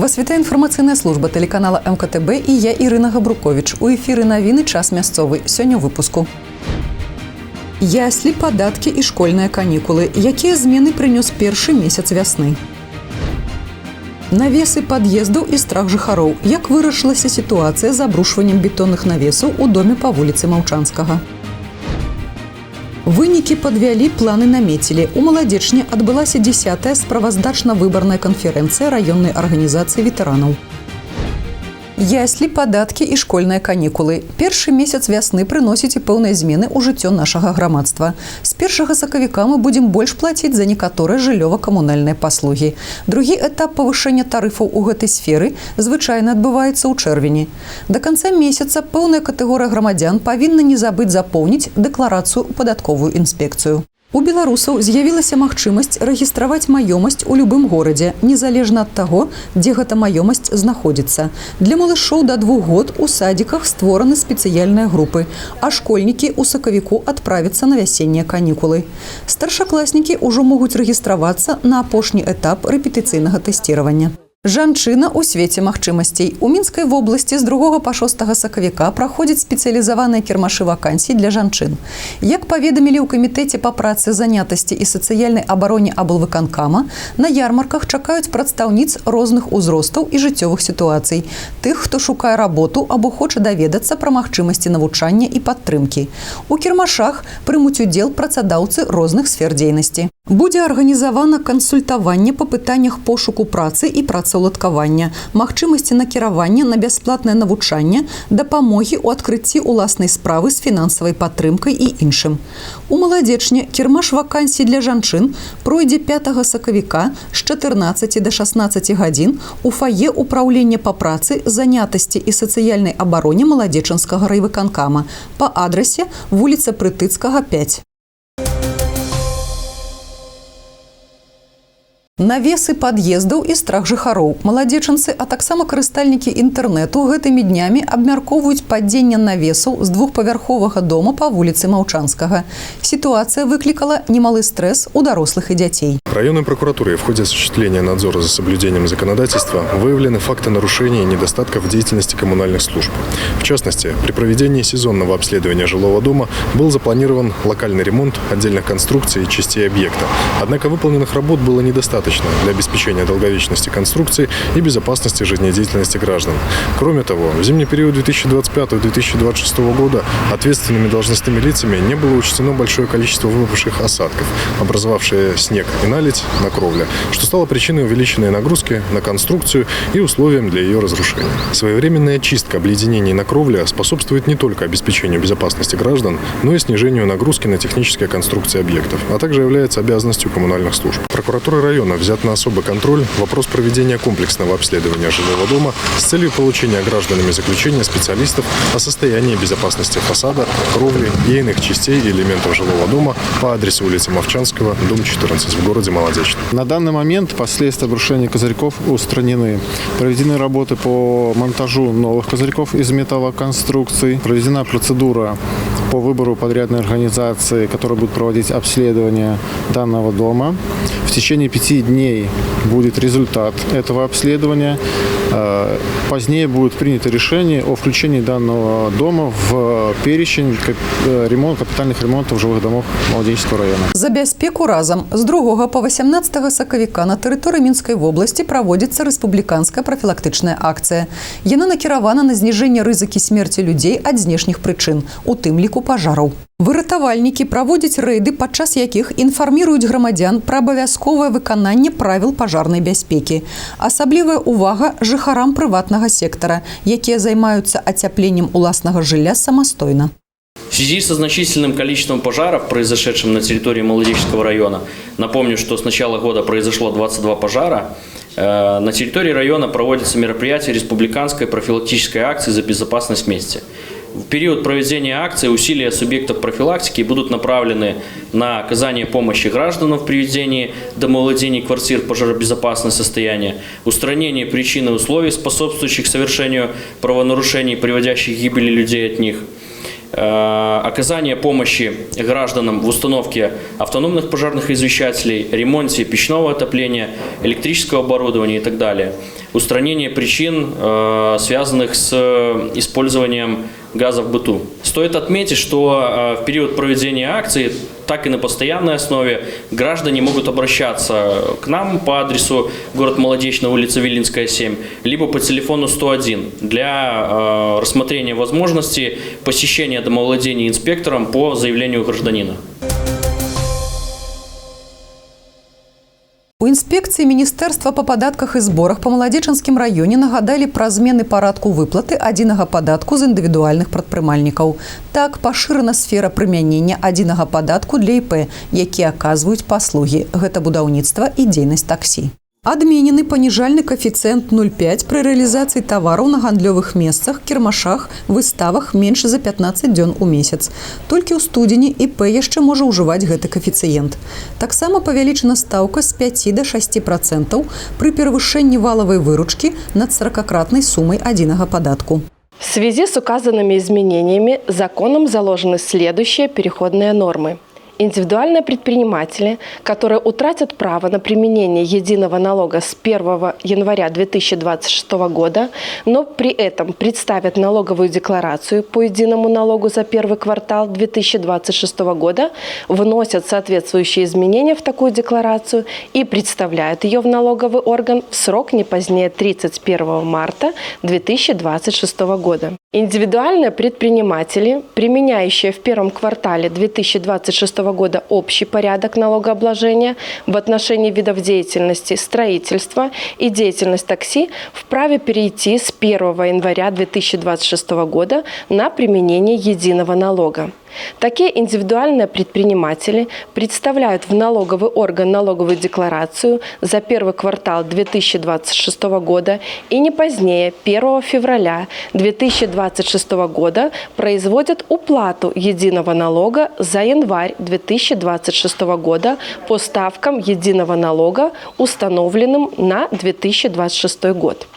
Вас вітає інфармаційна служба телеканала МКТБ і я, Ірина Габрукович. У ефірі новини «Час місцевий». Сьогодні у випуску. Яслі, податки і школьні канікули. Які зміни принес перший місяць весни? Навесы подъездов и страх жыхароў. Як вырашылася ситуация з абрушваннем бетонных навесаў у доме по вуліцы Маўчанскага? Вынікі подвялі, планы наметілі. У Маладзечні адбылася 10-я справаздачна-выбарная канферэнцыя раённай арганізацыі ветэранаў. Яслі, падаткі і школьныя канікулы. Першы месяц вясны прыносіць і пэўныя змены ў жыццё нашага грамадства. З 1 сакавіка мы будзем больш плаціць за некаторыя жыллёва-камунальныя паслугі. Другі этап павышэння тарыфаў у гэтай сферы звычайна адбываецца ў чэрвені. Да канца месяца пэўная катэгорыя грамадзян павінна не забыць запоўніць дэкларацыю ў падатковую інспекцыю. У беларусаў з'явілася магчымасць рэгістраваць маёмасць у любым горадзе, незалежна ад таго, дзе гэта маёмасць знаходзіцца. Для малышоў да 2 год у садзіках створаны спецыяльныя групы, а школьнікі ў сакавіку адправяцца на вясеннія канікулы. Старшакласнікі ўжо могуць рэгістравацца на апошні этап рэпетыцыйнага тэсціравання. Жанчына ў свеце магчымасцей. У Мінскай вобласці з 2 па 6 сакавіка праходзяць спецыялізаваныя кірмашы вакансій для жанчын. Як паведамілі ў камітэце па працы, занятасці і сацыяльнай абароне аблвыканкама, на ярмарках чакаюць прадстаўніц розных узростаў і жыццёвых сітуацый. Тых, хто шукае работу або хоча даведацца пра магчымасці навучання і падтрымкі. У кірмашах прымуць удзел працадаўцы розных сфер дзейнасці. Будзе арганізавана кансультаванне па пытаннях пошуку працы і працаўладкавання, магчымасці накіравання на бясплатнае навучанне, дапамогі ў адкрыцці ўласнай справы з фінансавай падтрымкай і іншым. У Маладзечні кірмаш вакансій для жанчын пройдзе 5 сакавіка з 14 до 16 гадзін у фае ўпраўлення па працы, занятасці і сацыяльнай абароне Маладзечынскага райвыканкама па адрасе вуліца Прытыцкага, 5. Навесы пад'ездаў і страх жыхароў. Маладзечанцы, а таксама карыстальнікі інтэрнэту гэтымі днямі абмяркоўваюць падзенне навесаў з 2-павярховага дома па вуліцы Маўчанскага. Ситуация выкликала немалый стресс у дорослых и детей. Районной прокуратурой в ходе осуществления надзора за соблюдением законодательства выявлены факты нарушений и недостатков в деятельности коммунальных служб. В частности, при проведении сезонного обследования жилого дома был запланирован локальный ремонт отдельных конструкций и частей объекта. Однако выполненных работ было недостаточно для обеспечения долговечности конструкции и безопасности жизнедеятельности граждан. Кроме того, в зимний период 2025-2026 года ответственными должностными лицами не было учтено большое количество выпавших осадков, образовавшие снег и наледь на кровле, что стало причиной увеличенной нагрузки на конструкцию и условием для ее разрушения. Своевременная чистка обледенений на кровле способствует не только обеспечению безопасности граждан, но и снижению нагрузки на технические конструкции объектов, а также является обязанностью коммунальных служб. Прокуратура района взят на особый контроль вопрос проведения комплексного обследования жилого дома с целью получения гражданами заключения специалистов о состоянии безопасности фасада, кровли и иных частей и элементов жилого дома по адресу улицы Мовчанского, дом 14 в городе Маладечный. На данный момент последствия обрушения козырьков устранены. Проведены работы по монтажу новых козырьков из металлоконструкций. Проведена процедура по выбору подрядной организации, которая будет проводить обследование данного дома. В течение 5 дней будет результат этого обследования. Позднее будет принято решение о включении данного дома в перечень капитальных ремонтов жилых домов Маладечского района. За бяспеку разом з 2 по 18 сакавіка на тэрыторыі Мінскай вобласці праводзіцца рэспубліканская прафілактычная акцыя. Яна накіравана на зніжэнне рызыкі смерці людзей ад знешніх прычын, у тым ліку пажараў. Выратавальнікі праводзяць рэйды, падчас якіх інфарміруюць грамадзян пра абавязковае выкананне правіл пажарнай бяспекі. Асаблівая ўвага жыхарам прыватнага сектара, якія займаюцца ацяпленнем уласнага жылля самастойна. В связи со значительным количеством пожаров, произошедшим на территории Маладечского района, напомню, что с начала года произошло 22 пожара, на территории района проводятся мероприятия республиканской профилактической акции «За безопасность вместе». В период проведения акции усилия субъектов профилактики будут направлены на оказание помощи гражданам в приведении домовладений квартир в пожаробезопасное состояние, устранение причин и условий, способствующих совершению правонарушений, приводящих к гибели людей от них, оказание помощи гражданам в установке автономных пожарных извещателей, ремонте печного отопления, электрического оборудования и так далее. Устранение причин, связанных с использованием газа в быту. Стоит отметить, что в период проведения акции, так и на постоянной основе, граждане могут обращаться к нам по адресу город Молодечный, улица Виленская, 7, либо по телефону 101 для рассмотрения возможности посещения домовладения инспектором по заявлению гражданина. У інспекцыі міністэрства па падатках і зборах па Маладзечанскім раёне нагадалі пра змены парадку выплаты адзінага падатку з індывідуальных прадпрымальнікаў. Так, пашырана сфера прымянення адзінага падатку для ІП, якія аказваюць паслугі. Гэта будаўніцтва і дзейнасць таксі. Адменены паніжальны коэфіцыент 0,5 пры рэалізацыі тавараў на гандлёвых месцах, кірмашах, выставах менш за 15 дзён у месяц. Толькі ў студзені ІП яшчэ можа ўжываць гэты коэфіцыент. Таксама павялічана стаўка з 5 до 6% пры перавышэнні валавай выручкі над 40-кратнай сумай адзінага падатку. В связи с указанными изменениями законом заложены следующие переходные нормы. Индивидуальные предприниматели, которые утратят право на применение единого налога с 1 января 2026 года, но при этом представят налоговую декларацию по единому налогу за первый квартал 2026 года, вносят соответствующие изменения в такую декларацию и представляют ее в налоговый орган в срок не позднее 31 марта 2026 года. Индивидуальные предприниматели, применяющие в первом квартале 2026 года общий порядок налогообложения в отношении видов деятельности строительства и деятельность такси, вправе перейти с 1 января 2026 года на применение единого налога. Такие индивидуальные предприниматели представляют в налоговый орган налоговую декларацию за первый квартал 2026 года и не позднее 1 февраля 2026 года производят уплату единого налога за январь 2026 года по ставкам единого налога, установленным на 2026 год.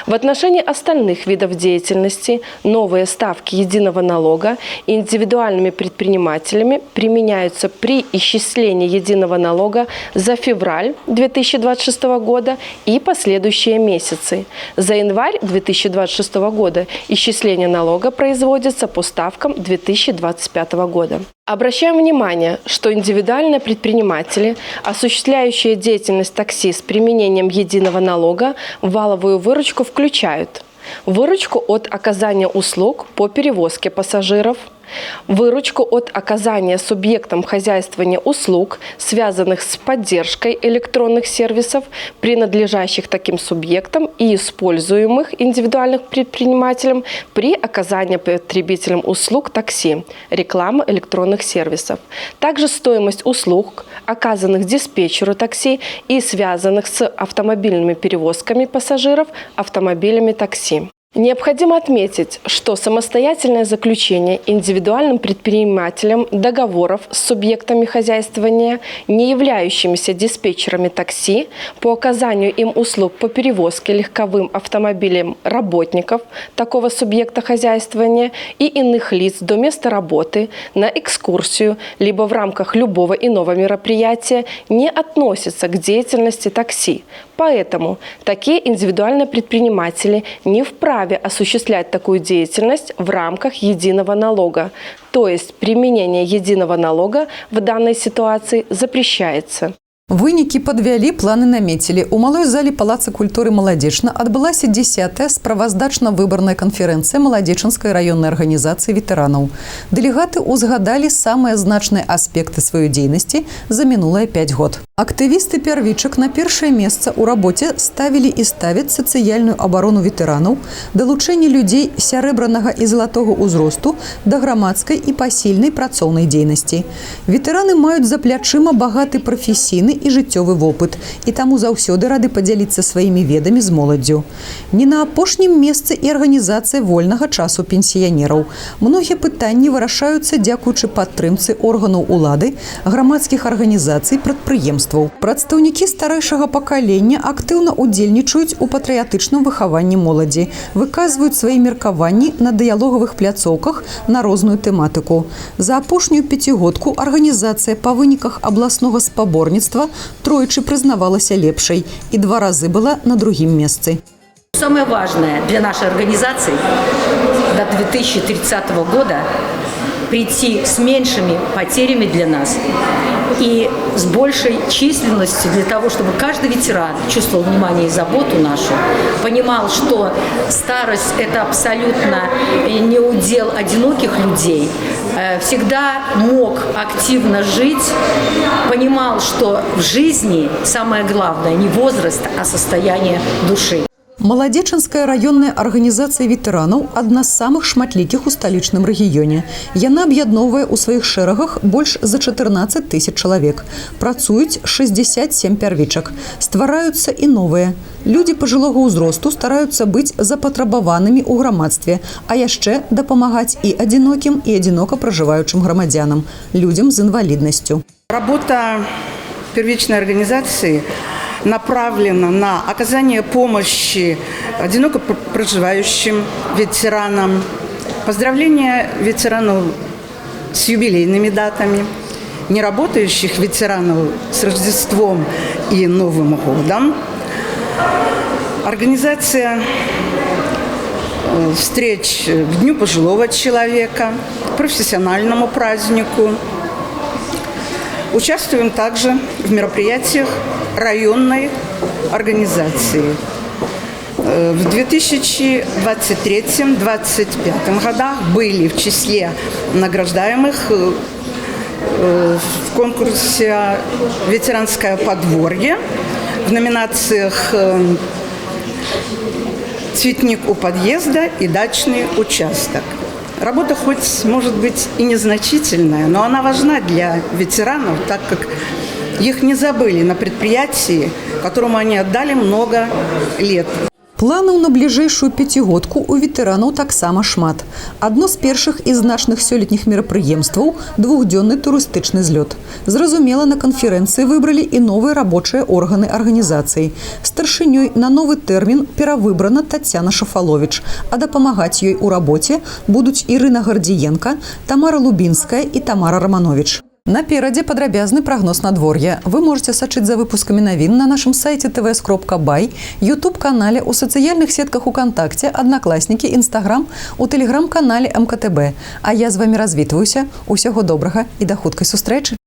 В отношении остальных видов деятельности новые ставки единого налога индивидуальными предпринимателями применяются при исчислении единого налога за февраль 2026 года и последующие месяцы. За январь 2026 года исчисление налога производится по ставкам 2025 года. Обращаем внимание, что индивидуальные предприниматели, осуществляющие деятельность такси с применением единого налога, в валовую выручку включают выручку от оказания услуг по перевозке пассажиров, выручку от оказания субъектам хозяйствования услуг, связанных с поддержкой электронных сервисов, принадлежащих таким субъектам и используемых индивидуальным предпринимателем при оказании потребителям услуг такси, рекламы электронных сервисов. Также стоимость услуг, оказанных диспетчеру такси и связанных с автомобильными перевозками пассажиров автомобилями такси. Необходимо отметить, что самостоятельное заключение индивидуальным предпринимателем договоров с субъектами хозяйствования, не являющимися диспетчерами такси, по оказанию им услуг по перевозке легковым автомобилем работников такого субъекта хозяйствования и иных лиц до места работы, на экскурсию, либо в рамках любого иного мероприятия, не относится к деятельности такси. Поэтому такие индивидуальные предприниматели не вправе осуществлять такую деятельность в рамках единого налога. То есть применение единого налога в данной ситуации запрещается. Вынікі падвялі, планы намецілі. У малой зале Палаца культуры «Маладзечна» адбылася 10-я справаздачна-выбарная канферэнцыя Маладзечанскай раённай арганізацыі ветэранаў. Дэлегаты ўзгадалі самыя значныя аспекты сваёй дзейнасці за мінулыя 5 год. Актывісты пярвічак на першае месца ў рабоце ставілі і ставяць сацыяльную абарону ветэранаў, далучэнне людзей сярэбранага і залатога ўзросту да грамадскай і пасільнай працоўнай дзейнасці. Ветэраны маюць за плячыма багаты прафесійны і жыццёвы вопыт, і таму заўсёды рады падзяліцца сваімі ведамі з моладдзю. Не на апошнім месцы і арганізацыя вольнага часу пенсіянераў. Многія пытанні вырашаюцца дзякуючы падтрымцы органаў улады, грамадскіх арганізацый, прадпрыемстваў. мірапрыемстваў. Прадстаўнікі старэйшага пакалення актыўна ўдзельнічаюць у патрыятычным выхаванні моладзі, выказваюць свае меркаванні на дыялогавых пляцоўках на розную тэматыку. За апошнюю пяцігодку арганізацыя па выніках абласнога спаборніцтва тройчы прызнавалася лепшай і 2 разы была на другім месцы. Самое важное для нашей организации до 2030 года прийти с меньшими потерями для нас и с большей численностью для того, чтобы каждый ветеран чувствовал внимание и заботу нашу, понимал, что старость – это абсолютно не удел одиноких людей, всегда мог активно жить, понимал, что в жизни самое главное не возраст, а состояние души. Маладзечанская раённая арганізацыя ветэранаў – адна з самых шматлікіх у сталічным рэгіёне. Яна аб'ядноўвае ў сваіх шэрагах больш за 14 000 чалавек. Працуюць 67 пярвічак. Ствараюцца і новыя. Людзі пажылога ўзросту стараюцца быць запатрабаванымі ў грамадстве, а яшчэ дапамагаць і адзінокім, і адзінока пражываючым грамадзянам, людзям з інваліднасцю. Работа первичной организации направлена на оказание помощи одиноко проживающим ветеранам, поздравление ветеранов с юбилейными датами, неработающих ветеранов с Рождеством и Новым годом, организация встреч к Дню пожилого человека, профессиональному празднику. Участвуем также в мероприятиях районной организации. В 2023-2025 годах были в числе награждаемых в конкурсе «Ветеранское подворье» в номинациях «Цветник у подъезда» и «Дачный участок». Работа хоть, может быть, и незначительная, но она важна для ветеранов, так как их не забыли на предприятии, которому они отдали много лет. Планаў на бліжэйшую пяцігодку у ветэранаў таксама шмат. Адно з першых і значных сёлетніх мерапрыемстваў – 2-дзённы турыстычны злёт. Зразумела, на канферэнцыі выбралі і новыя рабочыя органы арганізацыі. Старшынёй на новы тэрмін перавыбрана Тацяна Шафаловіч, а дапамагаць ёй у рабоце будуць Ірына Гардзіенка, Тамара Лубінская і Тамара Раманович. Наперадзе падрабязны прагноз надвор'я. Вы можете сачыць за выпускамі навін на нашым сайце tvs.by, YouTube-канале, у сацыяльных сетках УКонтакце, Аднакласнікі, Інстаграм, у тэлеграм-канале МКТБ. А я з вамі развітваюся. Усяго добрага і да хуткай сустрэчы.